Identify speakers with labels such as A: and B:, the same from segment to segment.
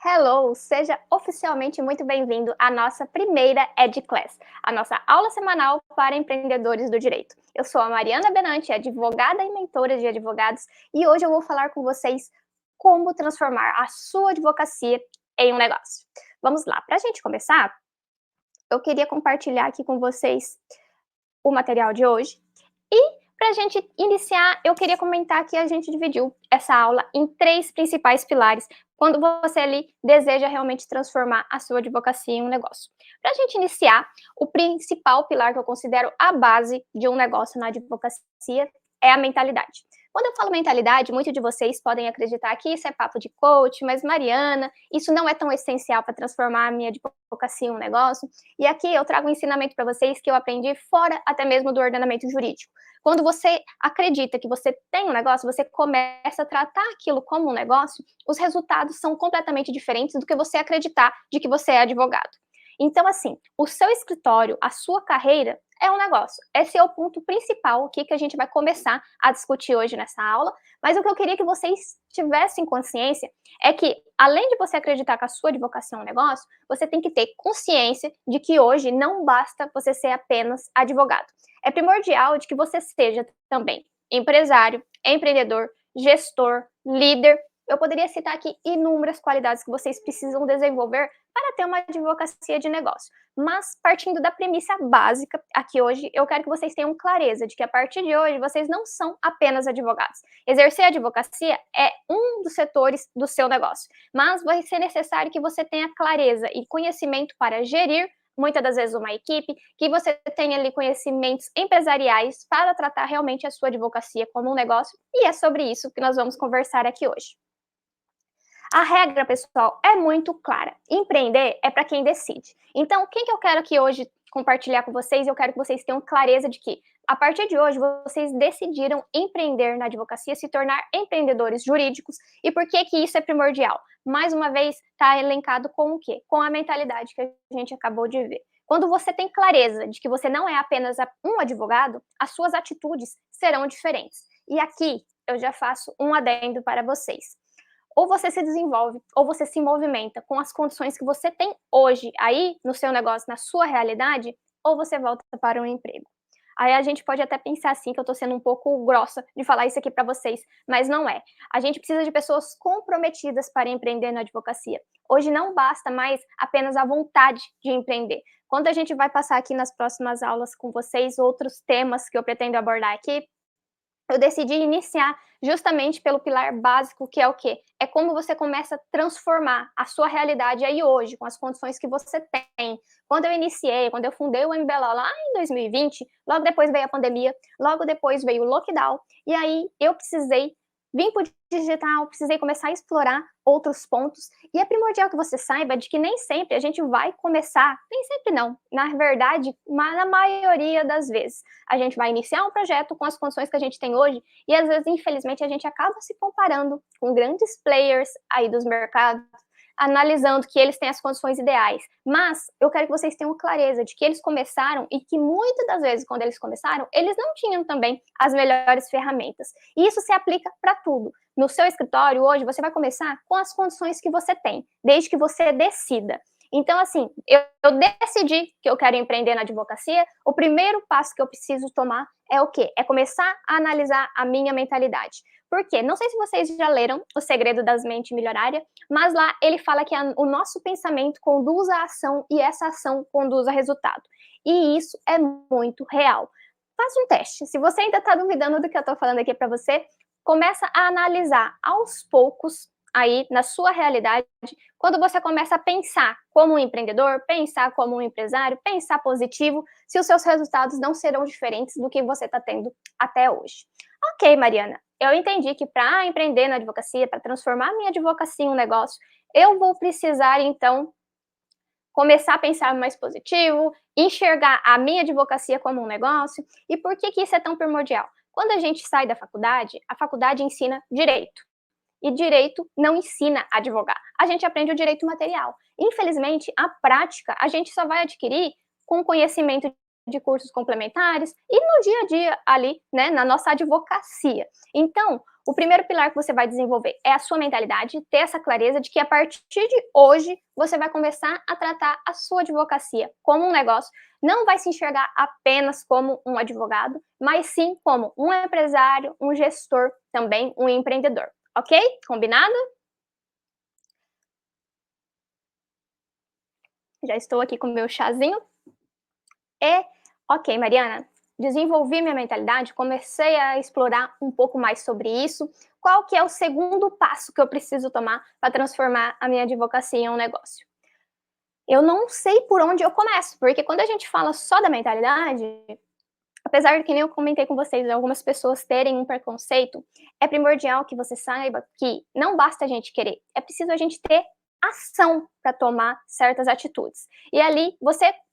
A: Hello, seja oficialmente muito bem-vindo à nossa primeira EdClass, a nossa aula semanal para empreendedores do direito. Eu sou a Mariana Benanti, advogada e mentora de advogados, e hoje eu vou falar com vocês como transformar a sua advocacia em um negócio. Vamos lá, para a gente começar, eu queria compartilhar aqui com vocês o material de hoje. E para a gente iniciar, eu queria comentar que a gente dividiu essa aula em 3 principais pilares, quando você ali deseja realmente transformar a sua advocacia em um negócio. Para a gente iniciar, o principal pilar que eu considero a base de um negócio na advocacia é a mentalidade. Quando eu falo mentalidade, muitos de vocês podem acreditar que isso é papo de coach, mas Mariana, isso não é tão essencial para transformar a minha advocacia em um negócio. E aqui eu trago um ensinamento para vocês que eu aprendi fora até mesmo do ordenamento jurídico. Quando você acredita que você tem um negócio, você começa a tratar aquilo como um negócio, os resultados são completamente diferentes do que você acreditar de que você é advogado. Então, assim, o seu escritório, a sua carreira é um negócio. Esse é o ponto principal aqui que a gente vai começar a discutir hoje nessa aula. Mas o que eu queria que vocês tivessem consciência é que, além de você acreditar que a sua advocacia é um negócio, você tem que ter consciência de que hoje não basta você ser apenas advogado. É primordial de que você seja também empresário, empreendedor, gestor, líder. Eu poderia citar aqui inúmeras qualidades que vocês precisam desenvolver para ter uma advocacia de negócio. Mas, partindo da premissa básica, aqui hoje, eu quero que vocês tenham clareza de que a partir de hoje vocês não são apenas advogados. Exercer a advocacia é um dos setores do seu negócio, mas vai ser necessário que você tenha clareza e conhecimento para gerir muitas das vezes uma equipe, que você tenha ali conhecimentos empresariais para tratar realmente a sua advocacia como um negócio, e é sobre isso que nós vamos conversar aqui hoje. A regra, pessoal, é muito clara. Empreender é para quem decide. Então, quem que eu quero aqui hoje compartilhar com vocês? Eu quero que vocês tenham clareza de que, a partir de hoje, vocês decidiram empreender na advocacia, se tornar empreendedores jurídicos. E por que que isso é primordial? Mais uma vez, está elencado com o quê? Com a mentalidade que a gente acabou de ver. Quando você tem clareza de que você não é apenas um advogado, as suas atitudes serão diferentes. E aqui eu já faço um adendo para vocês. Ou você se desenvolve, ou você se movimenta com as condições que você tem hoje aí no seu negócio, na sua realidade, ou você volta para um emprego. Aí a gente pode até pensar assim, que eu tô sendo um pouco grossa de falar isso aqui para vocês, mas não é. A gente precisa de pessoas comprometidas para empreender na advocacia. Hoje não basta mais apenas a vontade de empreender. Quando a gente vai passar aqui nas próximas aulas com vocês outros temas que eu pretendo abordar aqui, eu decidi iniciar justamente pelo pilar básico, que é o quê? É como você começa a transformar a sua realidade aí hoje, com as condições que você tem. Quando eu iniciei, quando eu fundei o MBLA lá em 2020, logo depois veio a pandemia, logo depois veio o lockdown, e aí eu precisei vir para o digital, precisei começar a explorar outros pontos, e é primordial que você saiba de que nem sempre a gente vai começar, nem sempre não, na verdade, na maioria das vezes, a gente vai iniciar um projeto com as condições que a gente tem hoje, e às vezes, infelizmente, a gente acaba se comparando com grandes players aí dos mercados, analisando que eles têm as condições ideais. Mas eu quero que vocês tenham clareza de que eles começaram e que muitas das vezes, quando eles começaram, eles não tinham também as melhores ferramentas. E isso se aplica para tudo. No seu escritório, hoje, você vai começar com as condições que você tem, desde que você decida. Então, assim, eu decidi que eu quero empreender na advocacia, o primeiro passo que eu preciso tomar é o quê? É começar a analisar a minha mentalidade. Por quê? Não sei se vocês já leram O Segredo das Mentes Milionárias, mas lá ele fala que o nosso pensamento conduz à ação e essa ação conduz a resultado. E isso é muito real. Faz um teste. Se você ainda está duvidando do que eu estou falando aqui para você, começa a analisar aos poucos aí na sua realidade, quando você começa a pensar como um empreendedor, pensar como um empresário, pensar positivo, se os seus resultados não serão diferentes do que você está tendo até hoje. Ok, Mariana, eu entendi que para empreender na advocacia, para transformar a minha advocacia em um negócio, eu vou precisar, então, começar a pensar mais positivo, enxergar a minha advocacia como um negócio. E por que que isso é tão primordial? Quando a gente sai da faculdade, a faculdade ensina direito. E direito não ensina a advogar. A gente aprende o direito material. Infelizmente, a prática a gente só vai adquirir com conhecimento de cursos complementares e no dia a dia ali, né, na nossa advocacia. Então, O primeiro pilar que você vai desenvolver é a sua mentalidade, ter essa clareza de que a partir de hoje você vai começar a tratar a sua advocacia como um negócio, não vai se enxergar apenas como um advogado, mas sim como um empresário, um gestor, também um empreendedor, ok? Combinado? Já estou aqui com o meu chazinho. Ok, Mariana, desenvolvi minha mentalidade, comecei a explorar um pouco mais sobre isso. Qual que é o segundo passo que eu preciso tomar para transformar a minha advocacia em um negócio? Eu não sei por onde eu começo, porque quando a gente fala só da mentalidade, apesar de que nem eu comentei com vocês, algumas pessoas terem um preconceito, é primordial que você saiba que não basta a gente querer, é preciso a gente ter ação para tomar certas atitudes. E ali,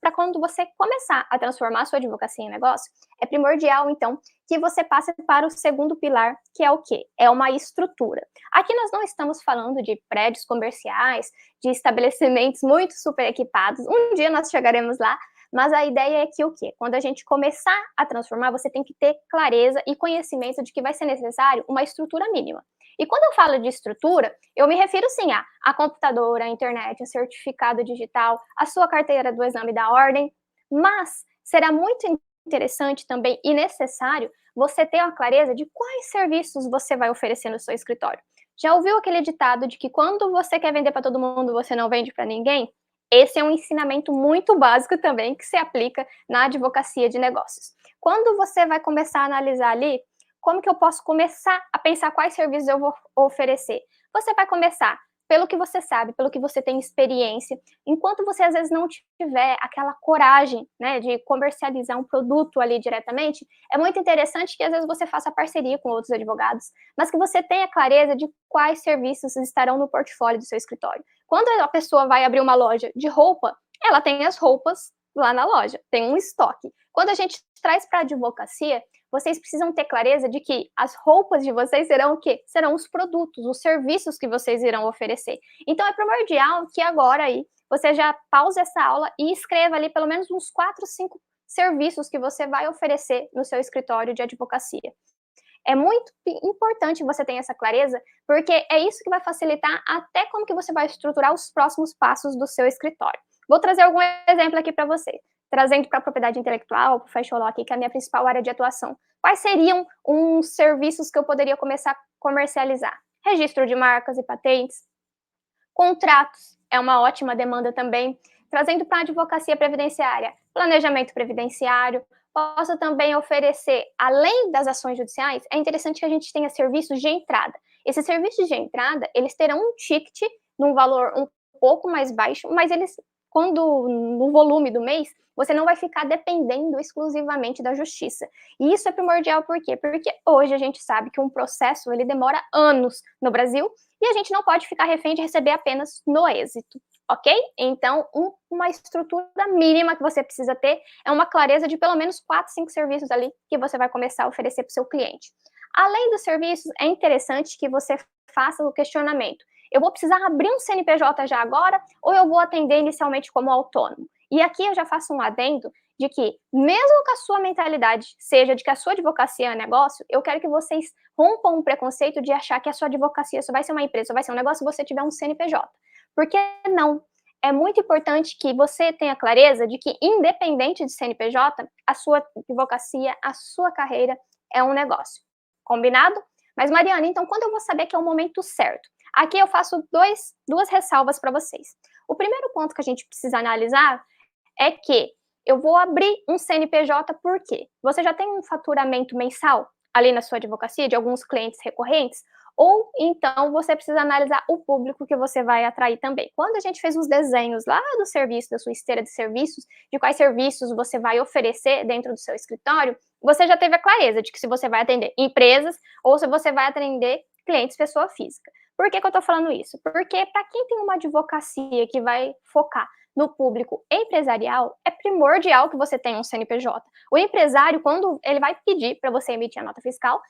A: para quando você começar a transformar a sua advocacia em negócio, é primordial, então, que você passe para o segundo pilar, que é o quê? É uma estrutura. Aqui nós não estamos falando de prédios comerciais, de estabelecimentos muito super equipados. Um dia nós chegaremos lá, mas a ideia é que o quê? Quando a gente começar a transformar, você tem que ter clareza e conhecimento de que vai ser necessário uma estrutura mínima. E quando eu falo de estrutura, eu me refiro sim a computador, a internet, a certificado digital, a sua carteira do exame da ordem, mas será muito interessante também e necessário você ter a clareza de quais serviços você vai oferecer no seu escritório. Já ouviu aquele ditado de que quando você quer vender para todo mundo, você não vende para ninguém? Esse é um ensinamento muito básico também que se aplica na advocacia de negócios. Quando você vai começar a analisar ali, como que eu posso começar a pensar quais serviços eu vou oferecer? Você vai começar pelo que você sabe, pelo que você tem experiência. Enquanto você às vezes não tiver aquela coragem, né, de comercializar um produto ali diretamente, é muito interessante que às vezes você faça parceria com outros advogados, mas que você tenha clareza de quais serviços estarão no portfólio do seu escritório. Quando a pessoa vai abrir uma loja de roupa, ela tem as roupas lá na loja, tem um estoque. Quando a gente traz para a advocacia, vocês precisam ter clareza de que as roupas de vocês serão o quê? Serão os produtos, os serviços que vocês irão oferecer. Então é primordial que agora aí você já pause essa aula e escreva ali pelo menos uns 4, 5 serviços que você vai oferecer no seu escritório de advocacia. É muito importante você ter essa clareza, porque é isso que vai facilitar até como que você vai estruturar os próximos passos do seu escritório. Vou trazer algum exemplo aqui para você. Trazendo para a propriedade intelectual, para o Fashion Law aqui, que é a minha principal área de atuação. Quais seriam uns serviços que eu poderia começar a comercializar? Registro de marcas e patentes, contratos, é uma ótima demanda também. Trazendo para a advocacia previdenciária, planejamento previdenciário. Posso também oferecer, além das ações judiciais, é interessante que a gente tenha serviços de entrada. Esses serviços de entrada, eles terão um ticket num valor um pouco mais baixo, mas eles, quando no volume do mês, você não vai ficar dependendo exclusivamente da justiça. E isso é primordial por quê? Porque hoje a gente sabe que um processo ele demora anos no Brasil e a gente não pode ficar refém de receber apenas no êxito, ok? Então, uma estrutura mínima que você precisa ter é uma clareza de pelo menos 4, 5 serviços ali que você vai começar a oferecer para o seu cliente. Além dos serviços, é interessante que você faça o questionamento. Eu vou precisar abrir um CNPJ já agora ou eu vou atender inicialmente como autônomo? E aqui eu já faço um adendo de que, mesmo que a sua mentalidade seja de que a sua advocacia é negócio, eu quero que vocês rompam o preconceito de achar que a sua advocacia só vai ser uma empresa, só vai ser um negócio se você tiver um CNPJ. Porque não. É muito importante que você tenha clareza de que, independente de CNPJ, a sua advocacia, a sua carreira é um negócio. Combinado? Mas, Mariana, então quando eu vou saber que é o momento certo? Aqui eu faço duas ressalvas para vocês. O primeiro ponto que a gente precisa analisar é que eu vou abrir um CNPJ por quê? Você já tem um faturamento mensal ali na sua advocacia de alguns clientes recorrentes? Ou então você precisa analisar o público que você vai atrair também. Quando a gente fez os desenhos lá do serviço, da sua esteira de serviços, de quais serviços você vai oferecer dentro do seu escritório, você já teve a clareza de que se você vai atender empresas ou se você vai atender clientes pessoa física. Por que eu estou falando isso? Porque para quem tem uma advocacia que vai focar no público empresarial, é primordial que você tenha um CNPJ. O empresário, quando ele vai pedir para você emitir a nota fiscal,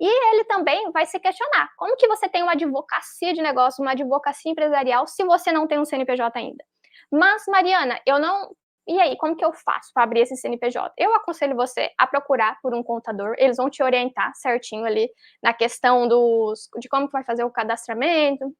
A: e ele também vai se questionar, como que você tem uma advocacia de negócio, uma advocacia empresarial, se você não tem um CNPJ ainda? Mas, Mariana, eu não E aí, como que eu faço para abrir esse CNPJ? Eu aconselho você a procurar por um contador, eles vão te orientar certinho ali na questão de como que vai fazer o cadastramento,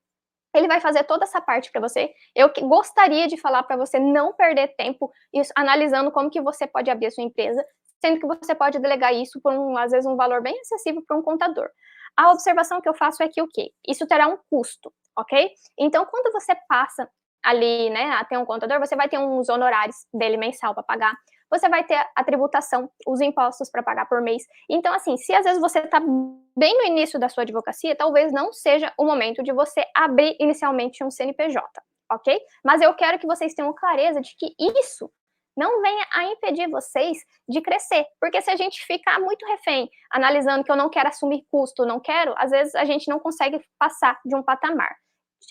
A: ele vai fazer toda essa parte para você. Eu gostaria de falar para você não perder tempo isso, analisando como que você pode abrir a sua empresa, sendo que você pode delegar isso por às vezes um valor bem acessível para um contador. A observação que eu faço é que o quê? Isso terá um custo, ok? Então, quando você passa ali, né, a ter um contador, você vai ter uns honorários dele mensal para pagar, você vai ter a tributação, os impostos para pagar por mês. Então, assim, se às vezes você está bem no início da sua advocacia, talvez não seja o momento de você abrir inicialmente um CNPJ, ok? Mas eu quero que vocês tenham clareza de que isso não venha a impedir vocês de crescer, porque se a gente ficar muito refém, analisando que eu não quero assumir custo, não quero, às vezes a gente não consegue passar de um patamar.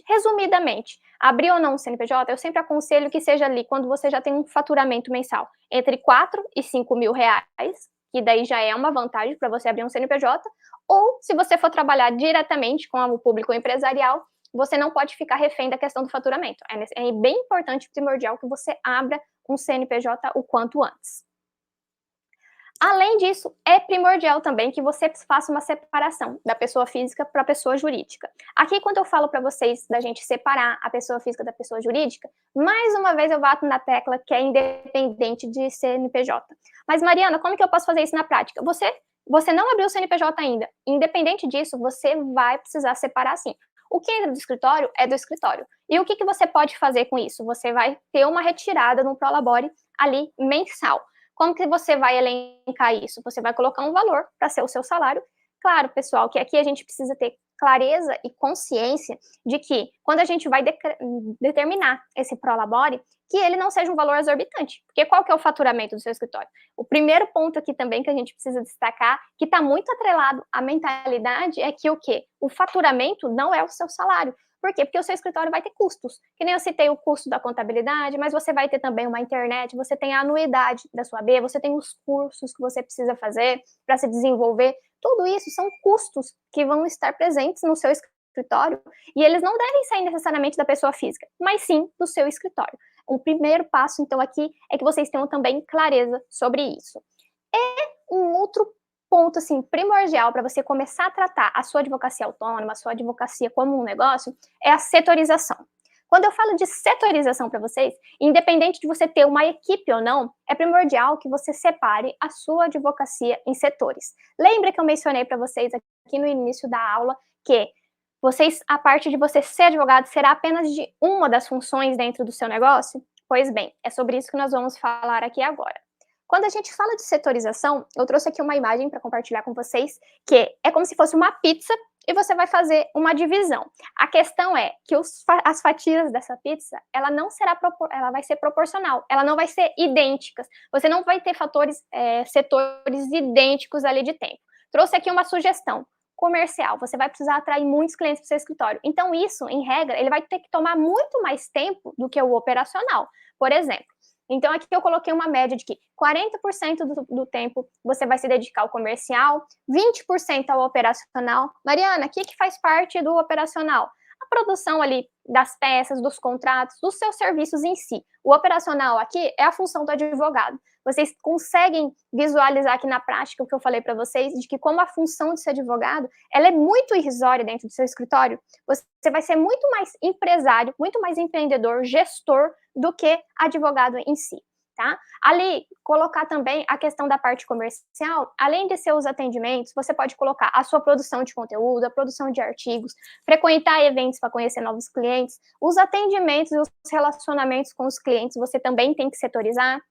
A: Resumidamente, abrir ou não um CNPJ, eu sempre aconselho que seja ali quando você já tem um faturamento mensal entre 4 e 5 mil reais, que daí já é uma vantagem para você abrir um CNPJ, ou se você for trabalhar diretamente com o público empresarial, você não pode ficar refém da questão do faturamento. É bem importante e primordial que você abra um CNPJ o quanto antes. Além disso, é primordial também que você faça uma separação da pessoa física para a pessoa jurídica. Aqui, quando eu falo para vocês da gente separar a pessoa física da pessoa jurídica, mais uma vez eu bato na tecla que é independente de CNPJ. Mas, Mariana, como que eu posso fazer isso na prática? Você não abriu o CNPJ ainda. Independente disso, você vai precisar separar sim. O que entra do escritório é do escritório. E o que você pode fazer com isso? Você vai ter uma retirada no Prolabore ali mensal. Como que você vai elencar isso? Você vai colocar um valor para ser o seu salário. Claro, pessoal, que aqui a gente precisa ter clareza e consciência de que quando a gente vai determinar esse prolabore, que ele não seja um valor exorbitante. Porque qual que é o faturamento do seu escritório? O primeiro ponto aqui também que a gente precisa destacar, que está muito atrelado à mentalidade, é que o quê? O faturamento não é o seu salário. Por quê? Porque o seu escritório vai ter custos. Que nem eu citei o custo da contabilidade, mas você vai ter também uma internet, você tem a anuidade da sua B, você tem os cursos que você precisa fazer para se desenvolver. Tudo isso são custos que vão estar presentes no seu escritório e eles não devem sair necessariamente da pessoa física, mas sim do seu escritório. O primeiro passo, então, aqui é que vocês tenham também clareza sobre isso. E um outro ponto assim primordial para você começar a tratar a sua advocacia autônoma, a sua advocacia como um negócio, é a setorização. Quando eu falo de setorização para vocês, independente de você ter uma equipe ou não, é primordial que você separe a sua advocacia em setores. Lembra que eu mencionei para vocês aqui no início da aula que a parte de você ser advogado será apenas de uma das funções dentro do seu negócio? Pois bem, é sobre isso que nós vamos falar aqui agora. Quando a gente fala de setorização, eu trouxe aqui uma imagem para compartilhar com vocês, que é como se fosse uma pizza e você vai fazer uma divisão. A questão é que as fatias dessa pizza, ela não será ela vai ser proporcional, ela não vai ser idênticas. Você não vai ter setores idênticos ali de tempo. Trouxe aqui uma sugestão comercial, você vai precisar atrair muitos clientes para o seu escritório. Então isso, em regra, ele vai ter que tomar muito mais tempo do que o operacional. Por exemplo, então, aqui eu coloquei uma média de que 40% do tempo você vai se dedicar ao comercial, 20% ao operacional. Mariana, o que faz parte do operacional? A produção ali das peças, dos contratos, dos seus serviços em si. O operacional aqui é a função do advogado. Vocês conseguem visualizar aqui na prática o que eu falei para vocês, de que como a função de ser advogado, ela é muito irrisória dentro do seu escritório, você vai ser muito mais empresário, muito mais empreendedor, gestor, do que advogado em si, tá? Ali, colocar também a questão da parte comercial, além de seus atendimentos, você pode colocar a sua produção de conteúdo, a produção de artigos, frequentar eventos para conhecer novos clientes, os atendimentos e os relacionamentos com os clientes, você também tem que setorizar.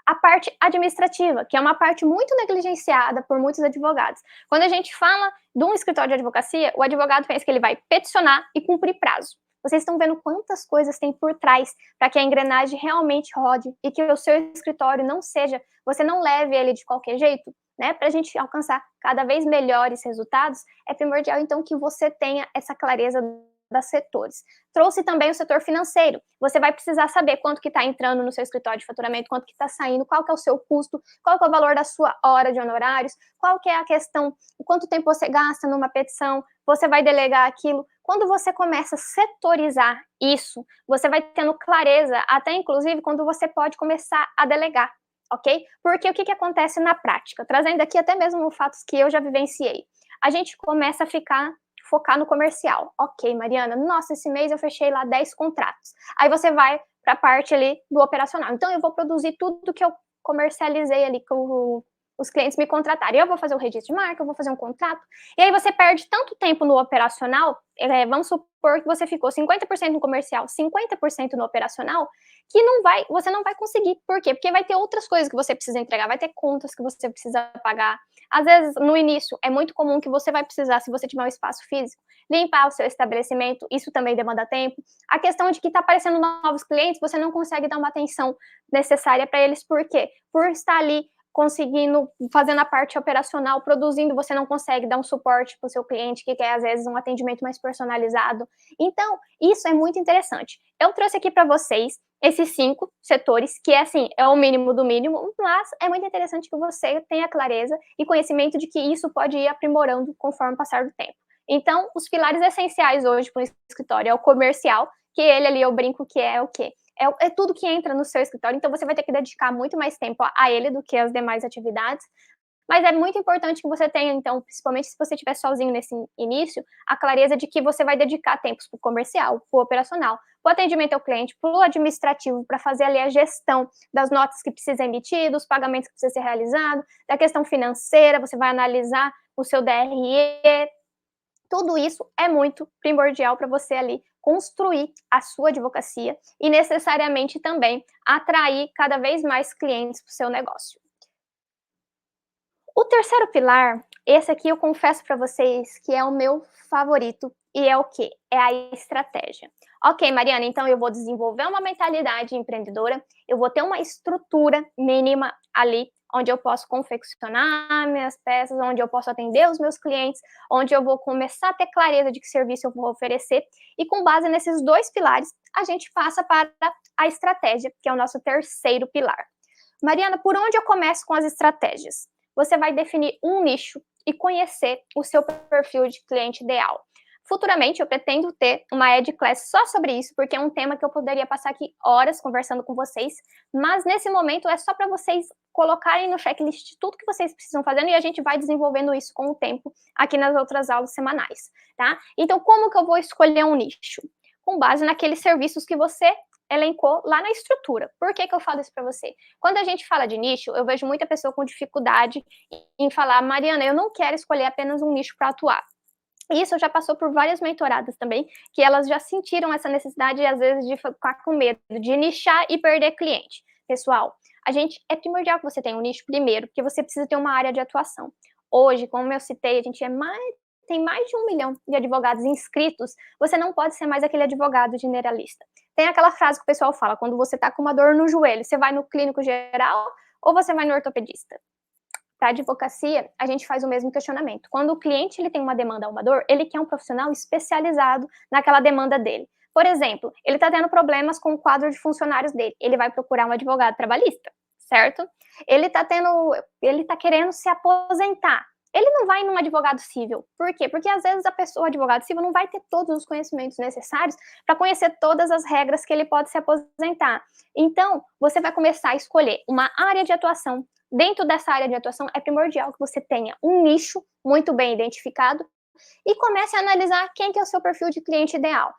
A: A parte administrativa, que é uma parte muito negligenciada por muitos advogados. Quando a gente fala de um escritório de advocacia, o advogado pensa que ele vai peticionar e cumprir prazo. Vocês estão vendo quantas coisas tem por trás para que a engrenagem realmente rode e que o seu escritório não seja, você não leve ele de qualquer jeito, né? Para a gente alcançar cada vez melhores resultados, é primordial então que você tenha essa clareza das setores. Trouxe também o setor financeiro. Você vai precisar saber quanto que está entrando no seu escritório de faturamento, quanto que está saindo, qual que é o seu custo, qual que é o valor da sua hora de honorários, qual que é a questão, quanto tempo você gasta numa petição, você vai delegar aquilo, Quando você começa a setorizar isso, você vai tendo clareza, até inclusive quando você pode começar a delegar, ok? Porque o que acontece na prática? Trazendo aqui até mesmo fatos que eu já vivenciei. A gente começa a focar no comercial. Ok, Mariana, nossa, esse mês eu fechei lá 10 contratos. Aí você vai para a parte ali do operacional. Então eu vou produzir tudo que eu comercializei ali com os clientes me contratarem. Eu vou fazer o registro de marca, eu vou fazer um contrato. E aí você perde tanto tempo no operacional, vamos supor que você ficou 50% no comercial, 50% no operacional, que você não vai conseguir. Por quê? Porque vai ter outras coisas que você precisa entregar, vai ter contas que você precisa pagar. Às vezes, no início, é muito comum que você vai precisar, se você tiver um espaço físico, limpar o seu estabelecimento, isso também demanda tempo. A questão de que está aparecendo novos clientes, você não consegue dar uma atenção necessária para eles, por quê? Por estar ali conseguindo, fazendo a parte operacional, produzindo, você não consegue dar um suporte para o seu cliente que quer, às vezes, um atendimento mais personalizado. Então, isso é muito interessante. Eu trouxe aqui para vocês esses 5 setores, que é assim, é o mínimo do mínimo, mas é muito interessante que você tenha clareza e conhecimento de que isso pode ir aprimorando conforme o passar do tempo. Então, os pilares essenciais hoje para o escritório é o comercial, que ele ali eu brinco que é o quê? É tudo que entra no seu escritório, então você vai ter que dedicar muito mais tempo a ele do que as demais atividades. Mas é muito importante que você tenha, então, principalmente se você estiver sozinho nesse início, a clareza de que você vai dedicar tempos para o comercial, para o operacional, para o atendimento ao cliente, para o administrativo, para fazer ali a gestão das notas que precisa emitir, dos pagamentos que precisa ser realizado, da questão financeira, você vai analisar o seu DRE. Tudo isso é muito primordial para você ali construir a sua advocacia e necessariamente também atrair cada vez mais clientes para o seu negócio. O terceiro pilar, esse aqui eu confesso para vocês que é o meu favorito e é o quê? É a estratégia. Ok, Mariana, então eu vou desenvolver uma mentalidade empreendedora, eu vou ter uma estrutura mínima ali, onde eu posso confeccionar minhas peças, onde eu posso atender os meus clientes, onde eu vou começar a ter clareza de que serviço eu vou oferecer, e com base nesses 2 pilares, a gente passa para a estratégia, que é o nosso terceiro pilar. Mariana, por onde eu começo com as estratégias? Você vai definir um nicho e conhecer o seu perfil de cliente ideal. Futuramente, eu pretendo ter uma Ed Class só sobre isso, porque é um tema que eu poderia passar aqui horas conversando com vocês, mas nesse momento é só para vocês colocarem no checklist tudo que vocês precisam fazer e a gente vai desenvolvendo isso com o tempo aqui nas outras aulas semanais, tá? Então, como que eu vou escolher um nicho? Com base naqueles serviços que você elencou lá na estrutura. Por que eu falo isso para você? Quando a gente fala de nicho, eu vejo muita pessoa com dificuldade em falar, Mariana, eu não quero escolher apenas um nicho para atuar. Isso já passou por várias mentoradas também, que elas já sentiram essa necessidade, às vezes, de ficar com medo de nichar e perder cliente. Pessoal, é primordial que você tenha um nicho primeiro, porque você precisa ter uma área de atuação. Hoje, como eu citei, a gente tem mais de 1 milhão de advogados inscritos, você não pode ser mais aquele advogado generalista. Tem aquela frase que o pessoal fala, quando você está com uma dor no joelho, você vai no clínico geral ou você vai no ortopedista? Para a advocacia, a gente faz o mesmo questionamento. Quando o cliente ele tem uma demanda ou uma dor, ele quer um profissional especializado naquela demanda dele. Por exemplo, ele está tendo problemas com o quadro de funcionários dele, ele vai procurar um advogado trabalhista, certo? Ele está querendo se aposentar. Ele não vai num advogado civil. Por quê? Porque às vezes o advogado civil não vai ter todos os conhecimentos necessários para conhecer todas as regras que ele pode se aposentar. Então, você vai começar a escolher uma área de atuação. Dentro dessa área de atuação, é primordial que você tenha um nicho muito bem identificado e comece a analisar quem que é o seu perfil de cliente ideal.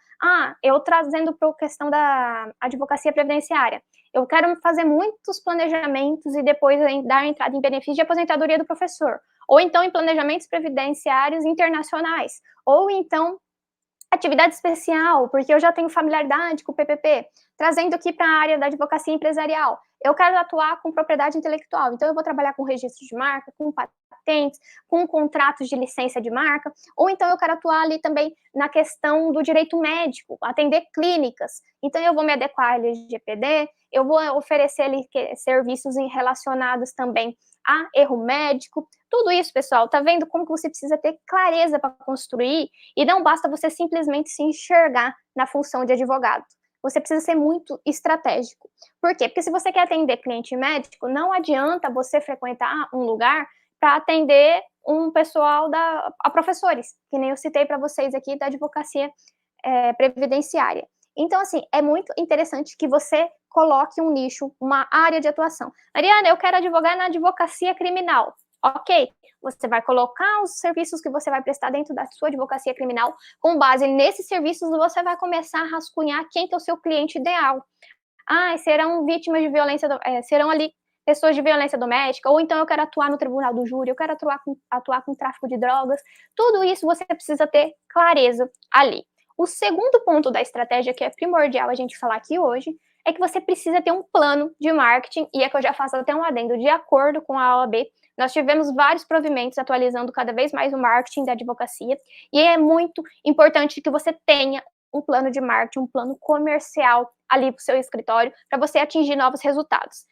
A: Eu trazendo para a questão da advocacia previdenciária. Eu quero fazer muitos planejamentos e depois dar entrada em benefício de aposentadoria do professor. Ou então em planejamentos previdenciários internacionais. Ou então atividade especial, porque eu já tenho familiaridade com o PPP, trazendo aqui para a área da advocacia empresarial. Eu quero atuar com propriedade intelectual, então eu vou trabalhar com registro de marca, com patentes, com contratos de licença de marca, ou então eu quero atuar ali também na questão do direito médico, atender clínicas. Então eu vou me adequar à LGPD, eu vou oferecer ali serviços relacionados também a erro médico. Tudo isso, pessoal, tá vendo como que você precisa ter clareza para construir e não basta você simplesmente se enxergar na função de advogado. Você precisa ser muito estratégico. Por quê? Porque se você quer atender cliente médico, não adianta você frequentar um lugar para atender um pessoal a professores, que nem eu citei para vocês aqui da advocacia previdenciária. Então, assim, é muito interessante que você coloque um nicho, uma área de atuação. Mariana, eu quero advogar na advocacia criminal. Ok, você vai colocar os serviços que você vai prestar dentro da sua advocacia criminal. Com base nesses serviços, você vai começar a rascunhar quem que é o seu cliente ideal. Ah, serão vítimas de violência, serão ali pessoas de violência doméstica, ou então eu quero atuar no tribunal do júri, eu quero atuar com tráfico de drogas. Tudo isso você precisa ter clareza ali. O segundo ponto da estratégia, que é primordial a gente falar aqui hoje, é que você precisa ter um plano de marketing, e é que eu já faço até um adendo, de acordo com a OAB, nós tivemos vários provimentos atualizando cada vez mais o marketing da advocacia, e é muito importante que você tenha um plano de marketing, um plano comercial ali para o seu escritório, para você atingir novos resultados.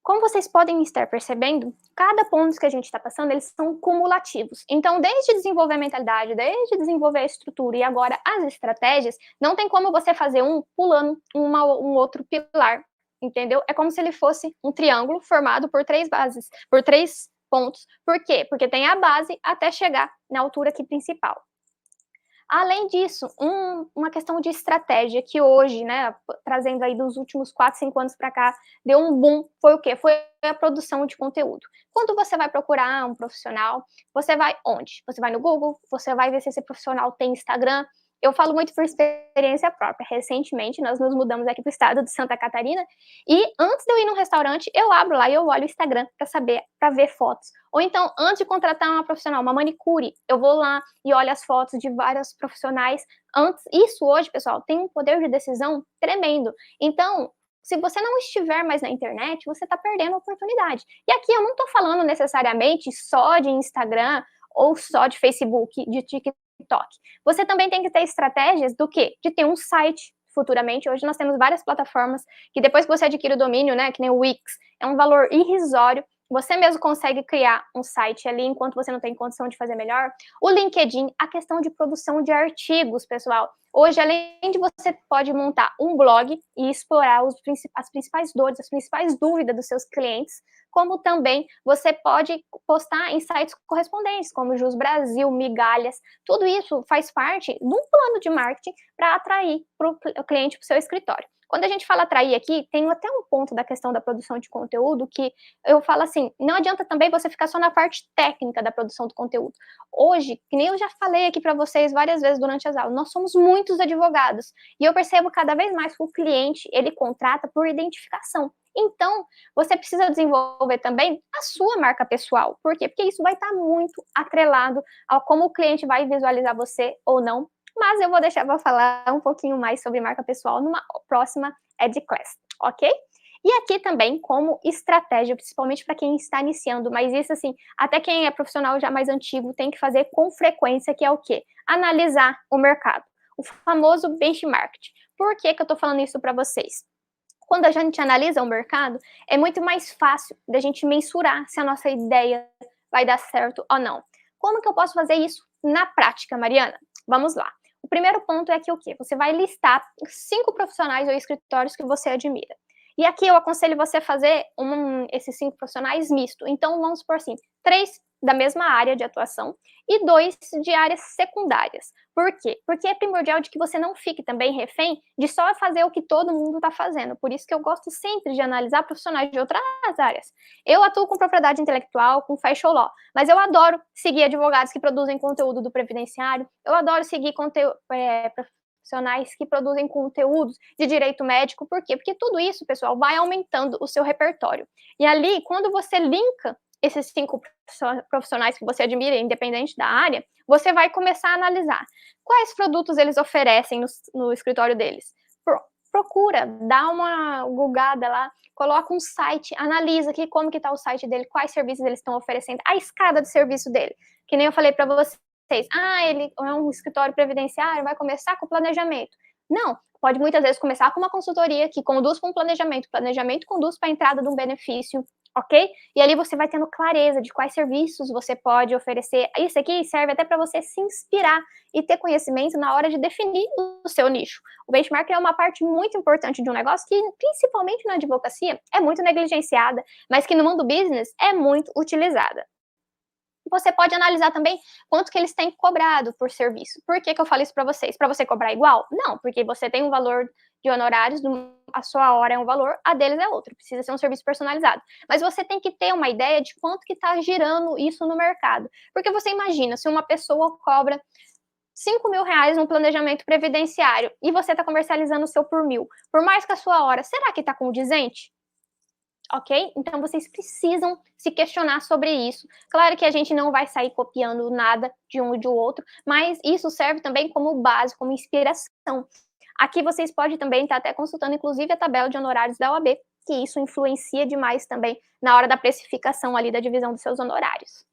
A: Como vocês podem estar percebendo, cada ponto que a gente está passando, eles são cumulativos. Então, desde desenvolver a mentalidade, desde desenvolver a estrutura e agora as estratégias, não tem como você fazer um pulando um outro pilar, entendeu? É como se ele fosse um triângulo formado por 3 bases, por 3 pontos. Por quê? Porque tem a base até chegar na altura aqui principal. Além disso, uma questão de estratégia que hoje, né, trazendo aí dos últimos 4, 5 anos para cá, deu um boom, foi o quê? Foi a produção de conteúdo. Quando você vai procurar um profissional, você vai onde? Você vai no Google, você vai ver se esse profissional tem Instagram. Eu falo muito por experiência própria. Recentemente, nós nos mudamos aqui para o estado de Santa Catarina e antes de eu ir num restaurante, eu abro lá e eu olho o Instagram para saber, para ver fotos. Ou então, antes de contratar uma profissional, uma manicure, eu vou lá e olho as fotos de vários profissionais. Isso hoje, pessoal, tem um poder de decisão tremendo. Então, se você não estiver mais na internet, você está perdendo a oportunidade. E aqui eu não estou falando necessariamente só de Instagram ou só de Facebook, de TikTok. Você também tem que ter estratégias do quê? De ter um site futuramente. Hoje nós temos várias plataformas que depois que você adquire o domínio, né, que nem o Wix, é um valor irrisório. Você mesmo consegue criar um site ali enquanto você não tem condição de fazer melhor. O LinkedIn, a questão de produção de artigos, pessoal. Hoje, além de você pode montar um blog e explorar as principais dores, as principais dúvidas dos seus clientes, como também você pode postar em sites correspondentes, como Jus Brasil, Migalhas. Tudo isso faz parte de um plano de marketing para atrair o cliente para o seu escritório. Quando a gente fala atrair aqui, tem até um ponto da questão da produção de conteúdo que eu falo assim, não adianta também você ficar só na parte técnica da produção do conteúdo. Hoje, que nem eu já falei aqui para vocês várias vezes durante as aulas, nós somos muitos advogados e eu percebo cada vez mais que o cliente, ele contrata por identificação. Então, você precisa desenvolver também a sua marca pessoal. Por quê? Porque isso vai estar muito atrelado a como o cliente vai visualizar você ou não, mas eu vou deixar para falar um pouquinho mais sobre marca pessoal numa próxima EdClass, ok? E aqui também como estratégia, principalmente para quem está iniciando, mas isso assim, até quem é profissional já mais antigo tem que fazer com frequência, que é o quê? Analisar o mercado, o famoso benchmark. Por que que eu estou falando isso para vocês? Quando a gente analisa o mercado, é muito mais fácil da gente mensurar se a nossa ideia vai dar certo ou não. Como que eu posso fazer isso na prática, Mariana? Vamos lá. O primeiro ponto é que o quê? Você vai listar 5 profissionais ou escritórios que você admira. E aqui eu aconselho você a fazer esses 5 profissionais misto. Então, vamos supor assim, 3 da mesma área de atuação e 2 de áreas secundárias. Por quê? Porque é primordial de que você não fique também refém de só fazer o que todo mundo está fazendo. Por isso que eu gosto sempre de analisar profissionais de outras áreas. Eu atuo com propriedade intelectual, com fashion law, mas eu adoro seguir advogados que produzem conteúdo do previdenciário, eu adoro seguir profissionais que produzem conteúdos de direito médico. Por quê? Porque tudo isso, pessoal, vai aumentando o seu repertório. E ali, quando você linka esses 5 profissionais que você admira, independente da área, você vai começar a analisar quais produtos eles oferecem no escritório deles. Procura, dá uma googada lá, coloca um site, analisa aqui como que está o site dele, quais serviços eles estão oferecendo, a escada de serviço dele. Que nem eu falei para vocês, ele é um escritório previdenciário, vai começar com planejamento. Não, pode muitas vezes começar com uma consultoria que conduz para um planejamento, planejamento conduz para a entrada de um benefício, ok? E ali você vai tendo clareza de quais serviços você pode oferecer. Isso aqui serve até para você se inspirar e ter conhecimento na hora de definir o seu nicho. O benchmark é uma parte muito importante de um negócio que, principalmente na advocacia, é muito negligenciada, mas que no mundo business é muito utilizada. Você pode analisar também quanto que eles têm cobrado por serviço. Por que que eu falo isso para vocês? Para você cobrar igual? Não, porque você tem um valor de honorários, a sua hora é um valor, a deles é outro, precisa ser um serviço personalizado. Mas você tem que ter uma ideia de quanto que está girando isso no mercado. Porque você imagina, se uma pessoa cobra R$ 5.000 no planejamento previdenciário e você está comercializando o seu por 1.000, por mais que a sua hora, será que está condizente? Ok? Então vocês precisam se questionar sobre isso. Claro que a gente não vai sair copiando nada de um e do outro, mas isso serve também como base, como inspiração. Aqui vocês podem também estar até consultando, inclusive, a tabela de honorários da OAB, que isso influencia demais também na hora da precificação ali da divisão dos seus honorários.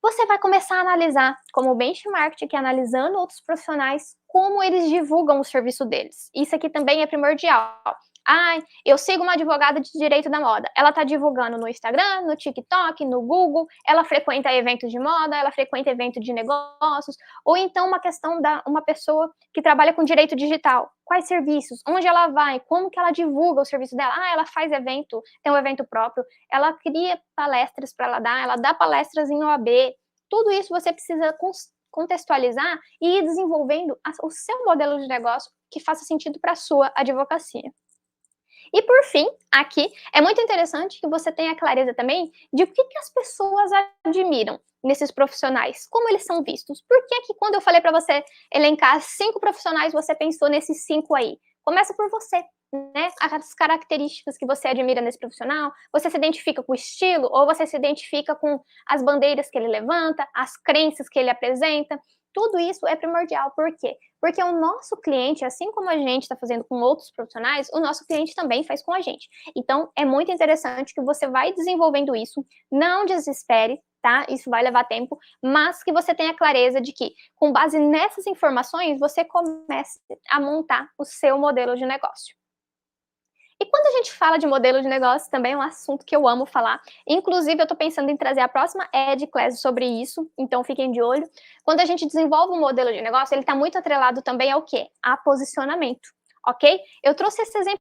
A: Você vai começar a analisar, como benchmark, que é analisando outros profissionais, como eles divulgam o serviço deles. Isso aqui também é primordial. Eu sigo uma advogada de direito da moda. Ela está divulgando no Instagram, no TikTok, no Google, ela frequenta eventos de moda, ela frequenta eventos de negócios, ou então uma questão da uma pessoa que trabalha com direito digital. Quais serviços? Onde ela vai? Como que ela divulga o serviço dela? Ela faz evento, tem um evento próprio, ela cria palestras para ela dá palestras em OAB. Tudo isso você precisa contextualizar e ir desenvolvendo o seu modelo de negócio que faça sentido para a sua advocacia. E por fim, aqui é muito interessante que você tenha clareza também de o que as pessoas admiram nesses profissionais, como eles são vistos. Por que que quando eu falei para você elencar 5 profissionais, você pensou nesses 5 aí? Começa por você, né? As características que você admira nesse profissional, você se identifica com o estilo ou você se identifica com as bandeiras que ele levanta, as crenças que ele apresenta. Tudo isso é primordial. Por quê? Porque o nosso cliente, assim como a gente está fazendo com outros profissionais, o nosso cliente também faz com a gente. Então, é muito interessante que você vai desenvolvendo isso, não desespere, tá? Isso vai levar tempo, mas que você tenha clareza de que, com base nessas informações, você comece a montar o seu modelo de negócio. E quando a gente fala de modelo de negócio, também é um assunto que eu amo falar. Inclusive, eu estou pensando em trazer a próxima Ed Class sobre isso, então fiquem de olho. Quando a gente desenvolve um modelo de negócio, ele está muito atrelado também ao quê? A posicionamento, ok? Eu trouxe esse exemplo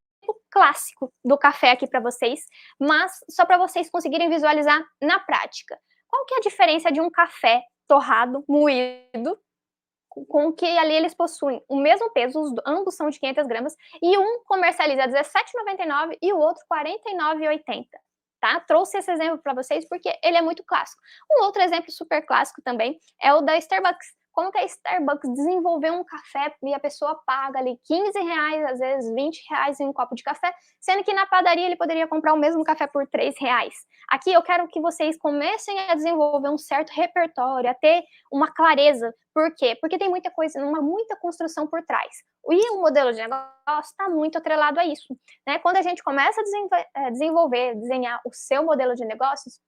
A: clássico do café aqui para vocês, mas só para vocês conseguirem visualizar na prática. Qual que é a diferença de um café torrado, moído, com que ali eles possuem o mesmo peso, ambos são de 500 gramas, e um comercializa R$17,99 e o outro R$49,80, tá? Trouxe esse exemplo para vocês porque ele é muito clássico. Um outro exemplo super clássico também é o da Starbucks. Como que a Starbucks desenvolveu um café e a pessoa paga ali R$15, às vezes R$20 em um copo de café, sendo que na padaria ele poderia comprar o mesmo café por R$3. Aqui eu quero que vocês comecem a desenvolver um certo repertório, a ter uma clareza. Por quê? Porque tem muita coisa, muita construção por trás. E o modelo de negócio está muito atrelado a isso, né? Quando a gente começa a desenvolver, desenhar o seu modelo de negócios,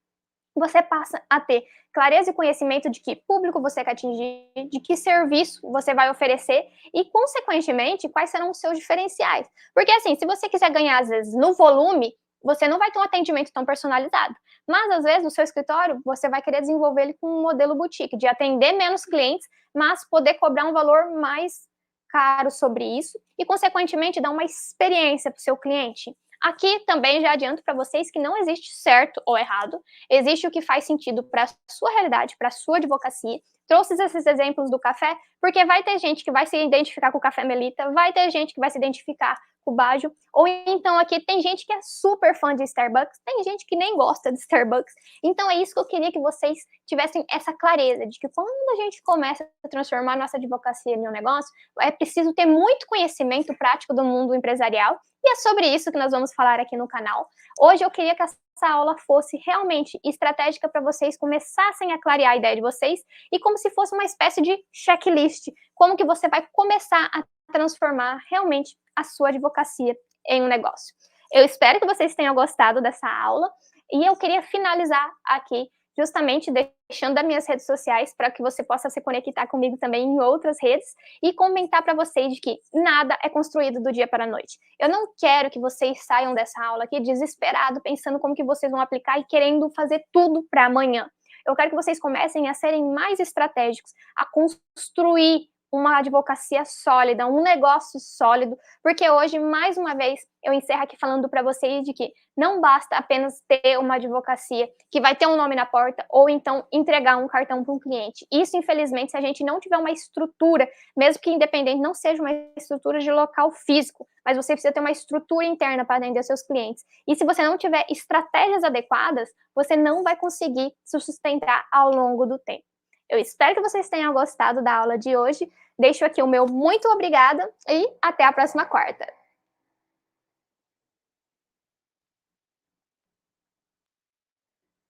A: você passa a ter clareza e conhecimento de que público você quer atingir, de que serviço você vai oferecer e, consequentemente, quais serão os seus diferenciais. Porque, assim, se você quiser ganhar, às vezes, no volume, você não vai ter um atendimento tão personalizado. Mas, às vezes, no seu escritório, você vai querer desenvolver ele com um modelo boutique, de atender menos clientes, mas poder cobrar um valor mais caro sobre isso e, consequentemente, dar uma experiência para o seu cliente. Aqui também já adianto para vocês que não existe certo ou errado, existe o que faz sentido para a sua realidade, para a sua advocacia. Trouxe esses exemplos do café, porque vai ter gente que vai se identificar com o café Melita, vai ter gente que vai se identificar com o Bajo, ou então aqui tem gente que é super fã de Starbucks, tem gente que nem gosta de Starbucks. Então é isso que eu queria que vocês tivessem essa clareza, de que quando a gente começa a transformar a nossa advocacia em um negócio, é preciso ter muito conhecimento prático do mundo empresarial, e é sobre isso que nós vamos falar aqui no canal. Hoje eu queria que essa aula fosse realmente estratégica para vocês começassem a clarear a ideia de vocês e como se fosse uma espécie de checklist, como que você vai começar a transformar realmente a sua advocacia em um negócio. Eu espero que vocês tenham gostado dessa aula e eu queria finalizar aqui justamente deixando as minhas redes sociais para que você possa se conectar comigo também em outras redes e comentar para vocês de que nada é construído do dia para a noite. Eu não quero que vocês saiam dessa aula aqui desesperado, pensando como que vocês vão aplicar e querendo fazer tudo para amanhã. Eu quero que vocês comecem a serem mais estratégicos, a construir uma advocacia sólida, um negócio sólido, porque hoje, mais uma vez, eu encerro aqui falando para vocês de que não basta apenas ter uma advocacia que vai ter um nome na porta ou então entregar um cartão para um cliente. Isso, infelizmente, se a gente não tiver uma estrutura, mesmo que independente não seja uma estrutura de local físico, mas você precisa ter uma estrutura interna para atender seus clientes. E se você não tiver estratégias adequadas, você não vai conseguir se sustentar ao longo do tempo. Eu espero que vocês tenham gostado da aula de hoje. Deixo aqui o meu muito obrigada e até a próxima quarta.